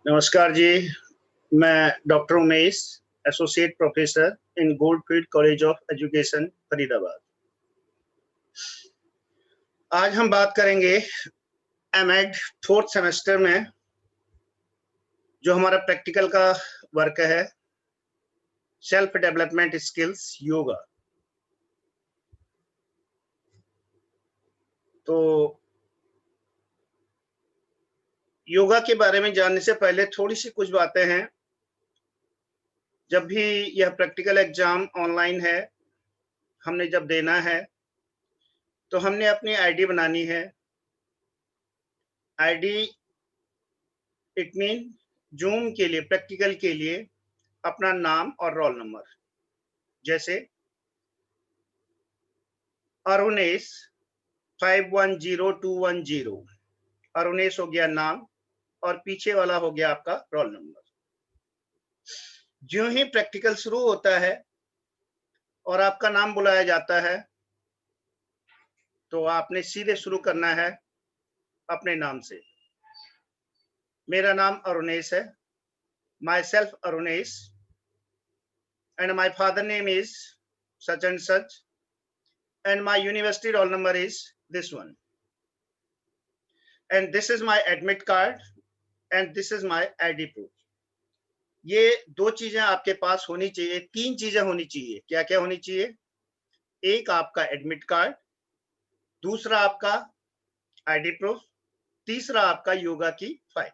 नमस्कार जी, मैं doctor Umesh, associate professor in Goldfield College of Education, Faridabad. आज हम बात करेंगे एमएड 4th सेमेस्टर में जो हमारा प्रैक्टिकल का वर्क है, सेल्फ डेवलपमेंट स्किल्स योगा। तो योगा के बारे में जानने से पहले थोड़ी सी कुछ बातें हैं। जब भी यह प्रैक्टिकल एग्जाम ऑनलाइन है, हमने जब देना है तो हमने अपनी आईडी बनानी है। आईडी इट मीन जूम के लिए, प्रैक्टिकल के लिए अपना नाम और रोल नंबर, जैसे अरुणेश 510210, अरुणेश हो गया नाम और पीछे वाला हो गया आपका रोल नंबर। ज्यों ही प्रैक्टिकल शुरू होता है और आपका नाम बुलाया जाता है तो आपने सीधे शुरू करना है अपने नाम से। मेरा नाम अरुणेश है, my self Arunesh, and my father name is such and such, and my university roll number is this one, and this is my admit card, and this is my ID proof. ये दो चीजें आपके पास होनी चाहिए, तीन चीजें होनी चाहिए। क्या क्या होनी चाहिए? एक आपका एडमिट कार्ड, दूसरा आपका आईडी प्रूफ, तीसरा आपका योगा की फाइल।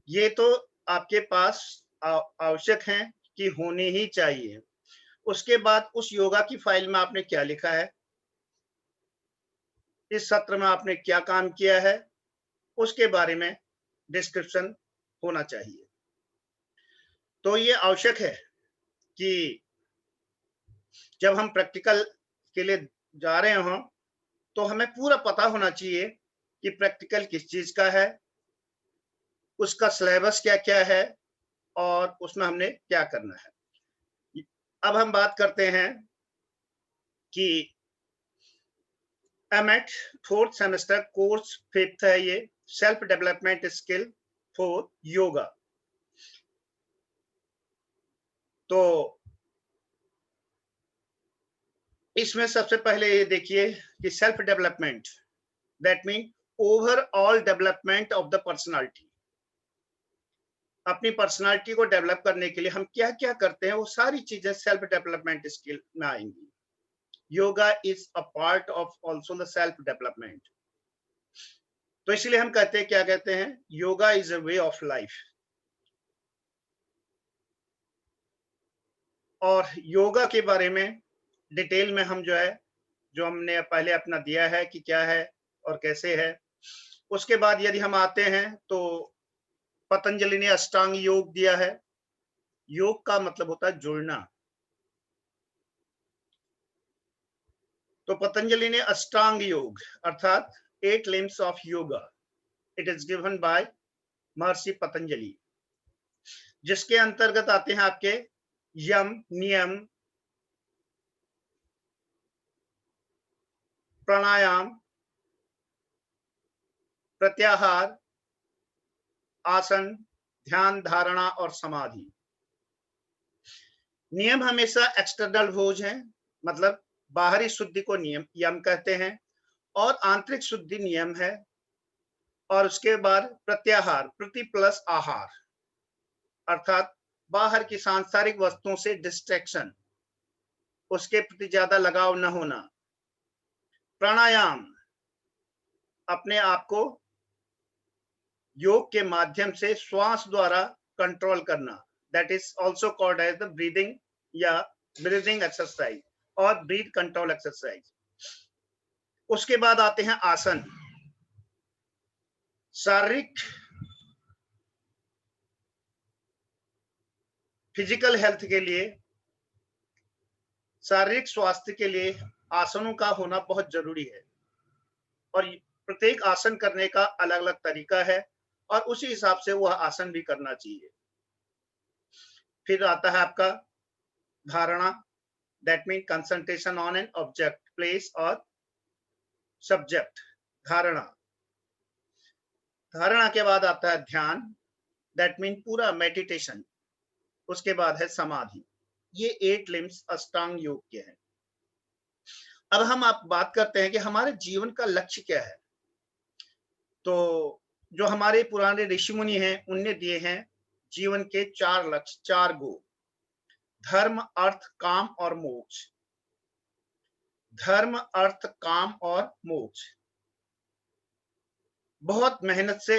ये तो आपके पास आवश्यक है कि होनी ही चाहिए। उसके बाद उस योगा की फाइल में आपने क्या लिखा है, इस सत्र में आपने क्या काम किया है, उसके बारे में डिस्क्रिप्शन होना चाहिए। तो ये आवश्यक है कि जब हम प्रैक्टिकल के लिए जा रहे हों तो हमें पूरा पता होना चाहिए कि प्रैक्टिकल किस चीज का है, उसका सिलेबस क्या क्या है और उसमें हमने क्या करना है। अब हम बात करते हैं कि एमएट 4th सेमेस्टर कोर्स 5th है, ये self development skill for yoga. तो इसमें सबसे पहले ये देखिए कि self development, that mean overall development of the personality. अपनी पर्सनालिटी को डेवलप करने के लिए हम क्या क्या करते हैं, वो सारी चीजें सेल्फ डेवलपमेंट स्किल में आएंगी। Yoga is a part of also the self development. तो इसलिए हम कहते हैं, क्या कहते हैं, yoga is a way of life. और योगा के बारे में डिटेल में हम जो हमने पहले अपना दिया है कि क्या है और कैसे है। उसके बाद यदि हम आते हैं तो पतंजलि ने अष्टांग योग दिया है। योग का मतलब होता है जुड़ना। तो पतंजलि ने अष्टांग योग अर्थात 8 limbs of yoga, it is given by महर्षि पतंजलि, जिसके अंतर्गत आते हैं आपके यम, नियम, प्राणायाम, प्रत्याहार, आसन, ध्यान, धारणा और समाधि। नियम हमेशा एक्सटर्नल भोज है, मतलब बाहरी शुद्धि को नियम यम कहते हैं, और आंतरिक शुद्धि नियम है। और उसके बाद प्रत्याहार, प्रति प्लस आहार, अर्थात बाहर की सांसारिक वस्तुओं से डिस्ट्रैक्शन, उसके प्रति ज्यादा लगाव न होना। प्राणायाम, अपने आप को योग के माध्यम से श्वास द्वारा कंट्रोल करना, that is also called as the breathing या ब्रीदिंग एक्सरसाइज और ब्रीथ कंट्रोल एक्सरसाइज। उसके बाद आते हैं आसन। शारीरिक फिजिकल हेल्थ के लिए, शारीरिक स्वास्थ्य के लिए आसनों का होना बहुत जरूरी है, और प्रत्येक आसन करने का अलग अलग तरीका है और उसी हिसाब से वह आसन भी करना चाहिए। फिर आता है आपका धारणा, that mean concentration on an object, place और सब्जेक्ट, धारणा। धारणा के बाद आता है ध्यान, दैट मीन पूरा मेडिटेशन। उसके बाद है समाधि। ये 8 लिम्स अष्टांग योग के हैं। अब हम आप बात करते हैं कि हमारे जीवन का लक्ष्य क्या है। तो जो हमारे पुराने ऋषि मुनि हैं उनने दिए हैं जीवन के 4 लक्ष्य, 4 गोल। धर्म, अर्थ, काम और मोक्ष। धर्म, अर्थ, काम और मोक्ष। बहुत मेहनत से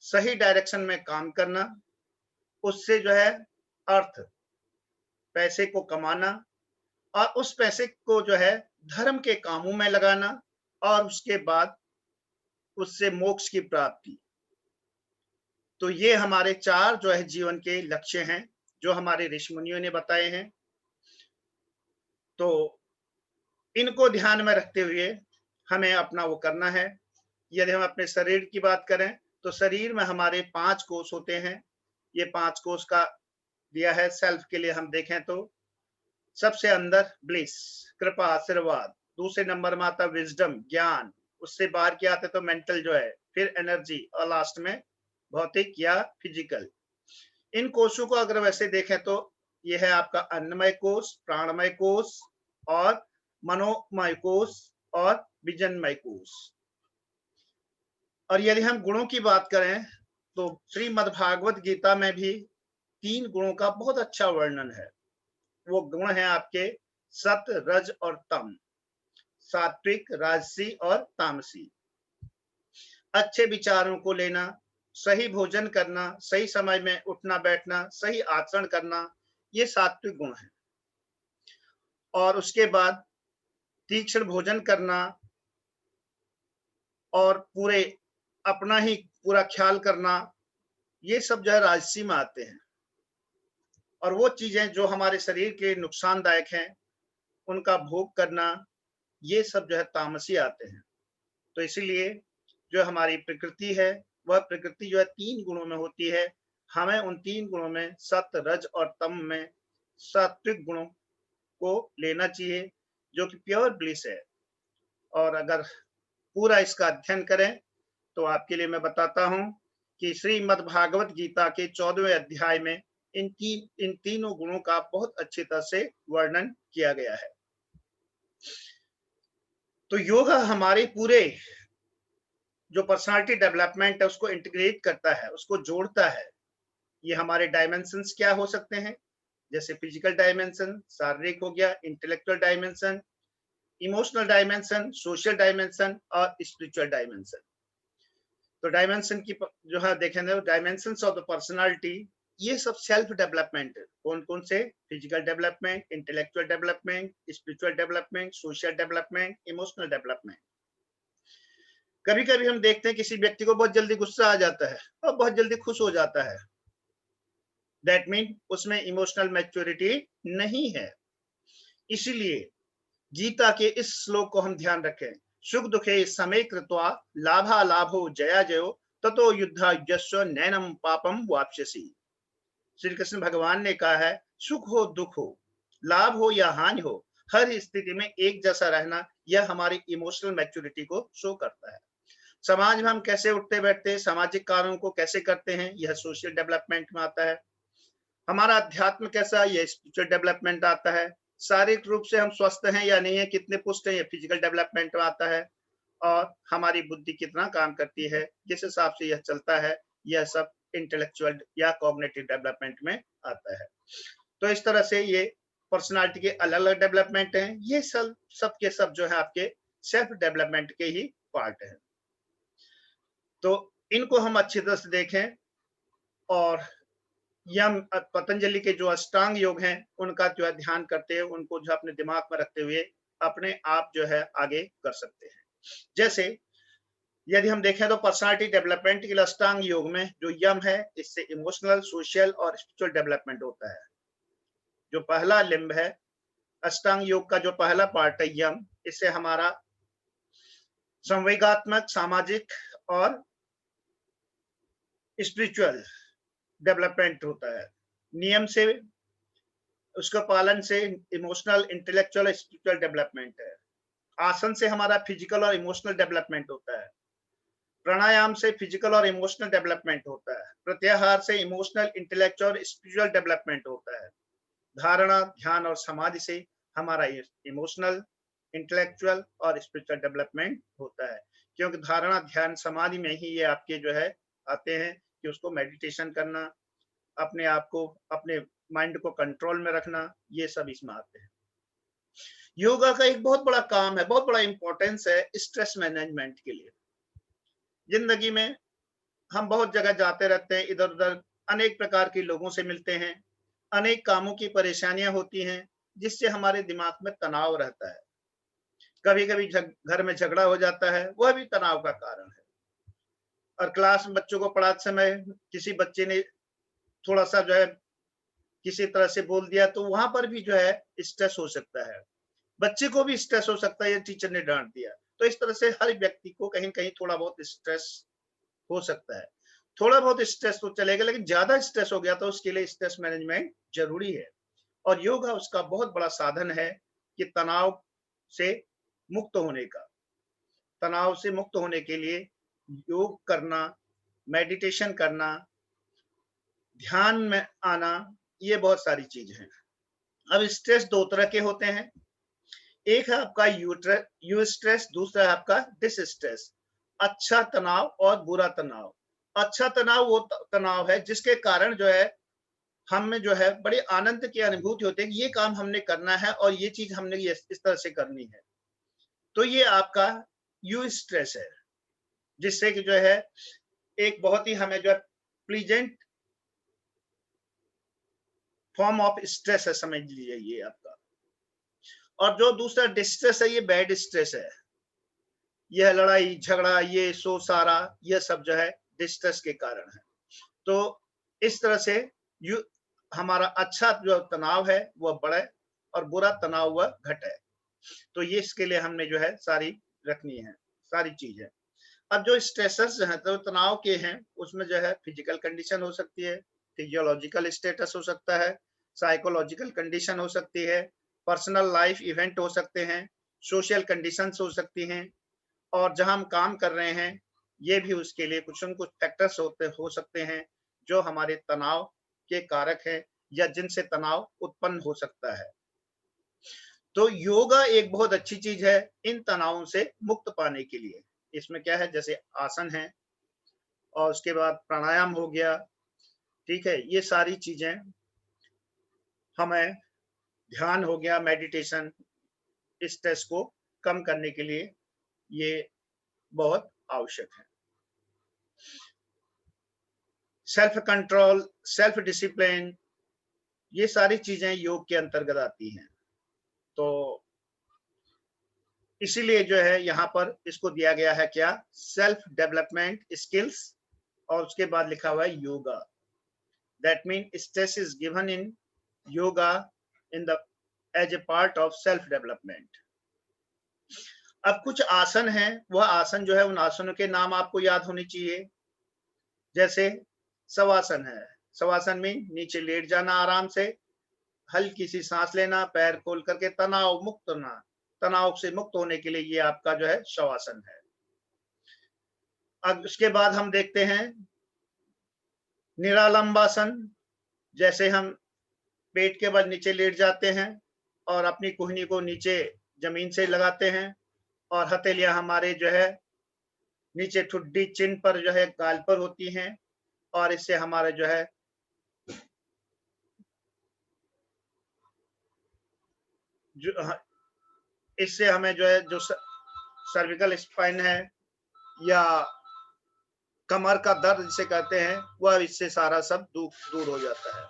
सही डायरेक्शन में काम करना, उससे जो है अर्थ, पैसे को कमाना, और उस पैसे को जो है धर्म के कामों में लगाना, और उसके बाद उससे मोक्ष की प्राप्ति। तो ये हमारे 4 जो है जीवन के लक्ष्य हैं जो हमारे ऋषि मुनियों ने बताए हैं। तो इनको ध्यान में रखते हुए हमें अपना वो करना है। यदि हम अपने शरीर की बात करें तो शरीर में हमारे 5 कोष होते हैं। ये 5 कोष का दिया है सेल्फ के लिए। हम देखें तो सबसे अंदर ब्लिस, कृपा, आशीर्वाद। दूसरे नंबर में आता विजडम, ज्ञान। उससे बाहर क्या आते तो मेंटल जो है, फिर एनर्जी, और लास्ट में भौतिक या फिजिकल। इन कोषों को अगर वैसे देखें तो ये है आपका अन्नमय कोष, प्राणमय कोष, और मनोमय कोष, और विजनमय कोष। और यदि हम गुणों की बात करें तो श्रीमद् भागवत गीता में भी 3 गुणों का बहुत अच्छा वर्णन है। वो गुण है आपके सत, रज और तम, सात्विक, राजसी और तामसी। अच्छे विचारों को लेना, सही भोजन करना, सही समय में उठना बैठना, सही आचरण करना, ये सात्विक गुण है। और उसके बाद तीक्ष्ण भोजन करना और पूरे अपना ही पूरा ख्याल करना, ये सब जो है राजसी में आते हैं। और वो चीजें जो हमारे शरीर के नुकसानदायक हैं उनका भोग करना, ये सब जो है तामसी आते हैं। तो इसीलिए जो हमारी प्रकृति है वह प्रकृति जो है 3 गुणों में होती है। हमें उन 3 गुणों में सत, रज और तम में सात्विक गुणों को लेना चाहिए जो कि प्योर ब्लिस है। और अगर पूरा इसका अध्ययन करें तो आपके लिए मैं बताता हूं कि श्रीमद् भागवत गीता के 14वें अध्याय में इन तीनों गुणों का बहुत अच्छी तरह से वर्णन किया गया है। तो योग हमारे पूरे जो पर्सनालिटी डेवलपमेंट है उसको इंटीग्रेट करता है, उसको जोड़ता है। ये हमारे डायमेंशंस क्या हो सकते हैं, जैसे फिजिकल डायमेंशन, शारीरिक हो गया, intellectual dimension, emotional dimension, social dimension और स्पिरिचुअल डायमेंशन। तो डायमेंशन की जो है देखें डायमेंशंस ऑफ द पर्सनालिटी, ये सब सेल्फ डेवलपमेंट है। कौन कौन से? Physical development, intellectual development, spiritual development, social development, emotional development. कभी कभी हम देखते हैं किसी व्यक्ति को बहुत जल्दी गुस्सा आ जाता है और बहुत जल्दी खुश हो जाता है। दैट मीन उसमें इमोशनल मैच्योरिटी नहीं है। इसीलिए गीता के इस श्लोक को हम ध्यान रखें, सुख दुखे समय कृत्वा लाभा लाभो जया जयो ततो युद्धा यस्व नैनम पापम वाप्स्यसि। श्री कृष्ण भगवान ने कहा है सुख हो दुख हो, लाभ हो या हानि हो, हर स्थिति में एक जैसा रहना, यह हमारी इमोशनल मैच्योरिटी को शो करता है। समाज में हम कैसे उठते बैठते हैं, सामाजिक कार्यों को कैसे करते हैं, यह सोशल डेवलपमेंट में आता है। हमारा अध्यात्म कैसा, यह स्पिरिचुअल डेवलपमेंट आता है। शारीरिक रूप से हम स्वस्थ हैं या नहीं है, कितने पुष्ट हैं, यह फिजिकल डेवलपमेंट में आता है। और हमारी बुद्धि कितना काम करती है, जिस हिसाब से यह चलता है, यह सब इंटेलेक्चुअल या कॉग्निटिव डेवलपमेंट में आता है। तो इस तरह से ये पर्सनालिटी के अलग अलग डेवलपमेंट हैं। ये सब के सब जो है आपके सेल्फ डेवलपमेंट के ही पार्ट है। तो इनको हम अच्छी तरह से देखें और यम पतंजलि के जो अष्टांग योग हैं उनका जो है ध्यान करते हैं, उनको जो अपने दिमाग में रखते हुए अपने आप जो है आगे कर सकते हैं। जैसे यदि हम देखें तो पर्सनालिटी डेवलपमेंट के लिए अष्टांग योग में जो यम है, इससे इमोशनल, सोशल और स्पिरिचुअल डेवलपमेंट होता है। जो पहला लिंब है अष्टांग योग का, जो पहला पार्ट है यम, इससे हमारा संवेगात्मक, सामाजिक और स्पिरिचुअल डेवलपमेंट होता है। नियम से, उसका पालन से इमोशनल, इंटेलेक्चुअल, स्पिरिचुअल डेवलपमेंट है। आसन से हमारा फिजिकल और इमोशनल डेवलपमेंट होता है। प्राणायाम से फिजिकल और इमोशनल डेवलपमेंट होता है। प्रत्याहार से इमोशनल, इंटेलेक्चुअल और स्पिरिचुअल डेवलपमेंट होता है। धारणा, ध्यान और समाधि से हमारा इमोशनल, इंटेलेक्चुअल और स्पिरिचुअल डेवलपमेंट होता है। क्योंकि धारणा, ध्यान, समाधि में ही ये आपके जो है आते हैं कि उसको मेडिटेशन करना, अपने आप को, अपने माइंड को कंट्रोल में रखना, ये सब इसमें आते हैं। योगा का एक बहुत बड़ा काम है, बहुत बड़ा इंपॉर्टेंस है स्ट्रेस मैनेजमेंट के लिए। जिंदगी में हम बहुत जगह जाते रहते हैं, इधर उधर अनेक प्रकार के लोगों से मिलते हैं, अनेक कामों की परेशानियां होती हैं, जिससे हमारे दिमाग में तनाव रहता है। कभी कभी घर में झगड़ा हो जाता है, वह भी तनाव का कारण है। और क्लास में बच्चों को पढ़ाते समय किसी बच्चे ने थोड़ा सा जो है किसी तरह से बोल दिया, तो वहां पर भी जो है स्ट्रेस हो सकता है। बच्चे को भी स्ट्रेस हो सकता है, ये टीचर ने डांट दिया। तो इस तरह से हर व्यक्ति को कहीं कहीं थोड़ा बहुत स्ट्रेस हो सकता है। थोड़ा बहुत स्ट्रेस तो चलेगा, लेकिन ज्यादा स्ट्रेस हो गया तो उसके लिए स्ट्रेस मैनेजमेंट जरूरी है। और योगा उसका बहुत बड़ा साधन है कि तनाव से मुक्त होने का। तनाव से मुक्त होने के लिए योग करना, मेडिटेशन करना, ध्यान में आना, ये बहुत सारी चीजें हैं। अब स्ट्रेस दो तरह के होते हैं। एक है आपका यू स्ट्रेस, दूसरा है आपका डिस स्ट्रेस। अच्छा तनाव और बुरा तनाव। अच्छा तनाव वो तनाव है जिसके कारण जो है हम में जो है बड़े आनंद की अनुभूति होती है कि ये काम हमने करना है और ये चीज हमने इस तरह से करनी है। तो ये आपका यू स्ट्रेस है, जिससे कि जो है एक बहुत ही हमें जो है प्लीजेंट फॉर्म ऑफ स्ट्रेस है, समझ लीजिए ये आपका। और जो दूसरा डिस्ट्रेस है, ये बैड स्ट्रेस है। यह लड़ाई झगड़ा, ये सो सारा, यह सब जो है डिस्ट्रेस के कारण है। तो इस तरह से यू हमारा अच्छा जो तनाव है वह बढ़े और बुरा तनाव वह घटे। तो ये इसके लिए हमने जो है सारी रखनी है, सारी चीजें। अब जो स्ट्रेसर्स हैं, तो तनाव के हैं, उसमें जो है फिजिकल कंडीशन हो सकती है, फिजियोलॉजिकल स्टेटस हो सकता है, साइकोलॉजिकल कंडीशन हो सकती है, पर्सनल लाइफ इवेंट हो सकते हैं, सोशल कंडीशंस हो सकती हैं, और जहां हम काम कर रहे हैं ये भी उसके लिए कुछ न कुछ फैक्टर्स हो सकते हैं जो हमारे तनाव के कारक हैं या जिनसे तनाव उत्पन्न हो सकता है। तो योगा एक बहुत अच्छी चीज है इन तनावों से मुक्त पाने के लिए। इसमें क्या है, जैसे आसन है और उसके बाद प्राणायाम हो गया, ठीक है, ये सारी चीजें हमें, ध्यान हो गया, मेडिटेशन, स्ट्रेस को कम करने के लिए ये बहुत आवश्यक है। सेल्फ कंट्रोल, सेल्फ डिसिप्लिन, ये सारी चीजें योग के अंतर्गत आती हैं। तो इसीलिए जो है यहाँ पर इसको दिया गया है क्या, सेल्फ डेवलपमेंट स्किल्स, और उसके बाद लिखा हुआ है yoga. That mean stress is given in yoga in the as a part of self development. अब कुछ आसन हैं, वह आसन जो है उन आसनों के नाम आपको याद होने चाहिए। जैसे शवासन है, शवासन में नीचे लेट जाना आराम से, हल्की सी सांस लेना, पैर खोल करके तनाव मुक्त होना। तनाव से मुक्त होने के लिए ये आपका जो है शवासन है। अब उसके बाद हम देखते हैं निरालंबासन। जैसे हम पेट के बल नीचे लेट जाते हैं और अपनी कुहनी को नीचे जमीन से लगाते हैं और हथेलियां हमारे जो है नीचे ठुड्डी चिन्ह पर जो है गाल पर होती हैं, और इससे हमारे जो है जो इससे हमें जो है जो सर्विकल स्पाइन है या कमर का दर्द जिसे कहते हैं, वह इससे सारा सब दूर हो जाता है।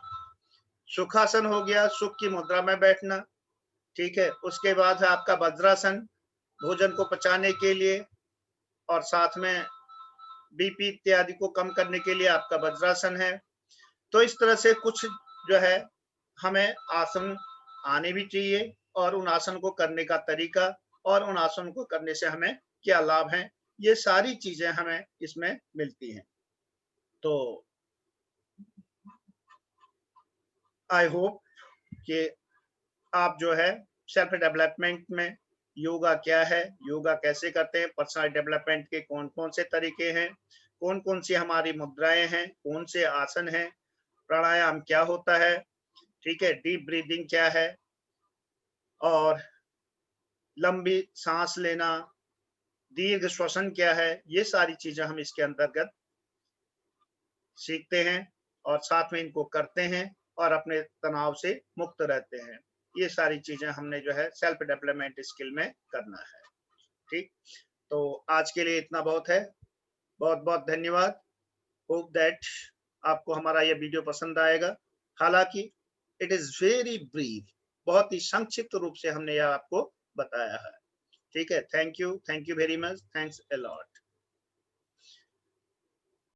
सुखासन हो गया, सुख की मुद्रा में बैठना, ठीक है। उसके बाद है आपका वज्रासन, भोजन को पचाने के लिए और साथ में बीपी इत्यादि को कम करने के लिए आपका वज्रासन है। तो इस तरह से कुछ जो है हमें आसन आने भी चाहिए, और उन आसन को करने का तरीका और उन आसन को करने से हमें क्या लाभ है, ये सारी चीजें हमें इसमें मिलती हैं। तो आई होप कि आप जो है सेल्फ डेवलपमेंट में योगा क्या है, योगा कैसे करते हैं, पर्सनल डेवलपमेंट के कौन कौन से तरीके हैं, कौन कौन सी हमारी मुद्राएं हैं, कौन से आसन हैं, प्राणायाम क्या होता है, ठीक है, डीप ब्रीदिंग क्या है, और लंबी सांस लेना, दीर्घ श्वसन क्या है, ये सारी चीजें हम इसके अंतर्गत सीखते हैं और साथ में इनको करते हैं और अपने तनाव से मुक्त रहते हैं। ये सारी चीजें हमने जो है सेल्फ डेवलपमेंट स्किल में करना है। ठीक, तो आज के लिए इतना बहुत है। बहुत बहुत धन्यवाद। होप दैट आपको हमारा ये वीडियो पसंद आएगा। हालांकि इट इज वेरी ब्रीफ, बहुत ही संक्षिप्त रूप से हमने यह आपको बताया है। ठीक है, thank you very much, thanks a lot.